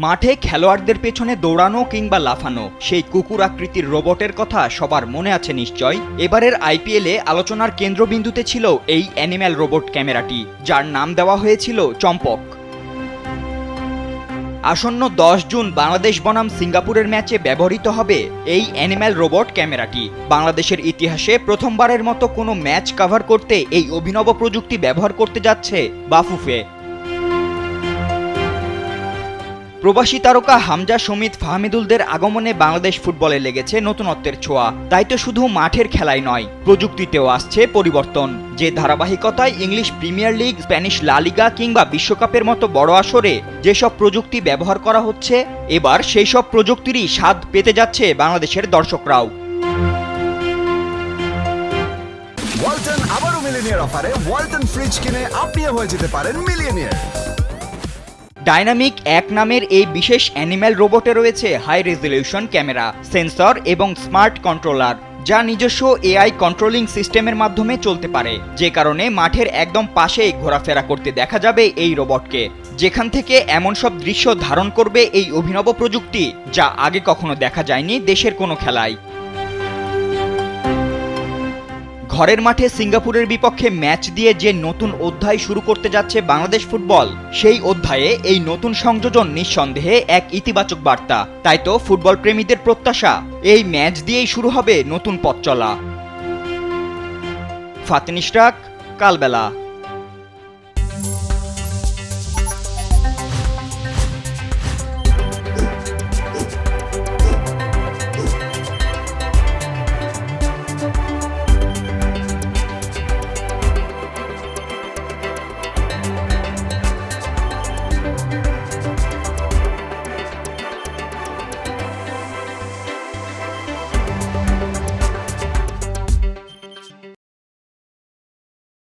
মাঠে খেলোয়াড়দের পেছনে দৌড়ানো কিংবা লাফানো সেই কুকুর আকৃতির রোবটের কথা সবার মনে আছে নিশ্চয়। এবারের আইপিএলে আলোচনার কেন্দ্রবিন্দুতে ছিল এই অ্যানিম্যাল রোবট ক্যামেরাটি, যার নাম দেওয়া হয়েছিল চম্পক। আসন্ন 10 জুন বাংলাদেশ বনাম সিঙ্গাপুরের ম্যাচে ব্যবহৃত হবে এই অ্যানিম্যাল রোবট ক্যামেরাটি। বাংলাদেশের ইতিহাসে প্রথমবারের মতো কোনো ম্যাচ কভার করতে এই অভিনব প্রযুক্তি ব্যবহার করতে যাচ্ছে বাফুফে। প্রবাসী তারকা হামজা, সমিত, ফাহমিদুলদের আগমনে বাংলাদেশ ফুটবলে লেগেছে নতুনত্বের ছোঁয়া। তাই তো শুধু মাঠের খেলাই নয়, প্রযুক্তিতেও আসছে পরিবর্তন। যে ধারাবাহিকতায় ইংলিশ প্রিমিয়ার লিগ, স্প্যানিশ লা লিগা কিংবা বিশ্বকাপের মতো বড় আসরে যেসব প্রযুক্তি ব্যবহার করা হচ্ছে, এবার সেই সব প্রযুক্তিরই স্বাদ পেতে যাচ্ছে বাংলাদেশের দর্শকরাও। ওয়ালটন আবারও মিলিয়নিয়ার অফারে ওয়ালটন ফ্রিজ কিনে আপনিও হয়ে যেতে পারেন মিলিয়নিয়ার। ডাইনামিক 1 নামের এই বিশেষ অ্যানিম্যাল রোবটে রয়েছে হাই রেজলিউশন ক্যামেরা, সেন্সর এবং স্মার্ট কন্ট্রোলার, যা নিজস্ব এআই কন্ট্রোলিং সিস্টেমের মাধ্যমে চলতে পারে। যে কারণে মাঠের একদম পাশেই ঘোরাফেরা করতে দেখা যাবে এই রোবটকে, যেখান থেকে এমন সব দৃশ্য ধারণ করবে এই অভিনব প্রযুক্তি, যা আগে কখনো দেখা যায়নি দেশের কোনো খেলায়। ঘরের মাঠে সিঙ্গাপুরের বিপক্ষে ম্যাচ দিয়ে যে নতুন অধ্যায় শুরু করতে যাচ্ছে বাংলাদেশ ফুটবল, সেই অধ্যায়ে এই নতুন সংযোজন নিঃসন্দেহে এক ইতিবাচক বার্তা। তাই তো ফুটবল প্রেমীদের প্রত্যাশা, এই ম্যাচ দিয়েই শুরু হবে নতুন পথ চলা। ফাতিন ইশরাক, কালবেলা।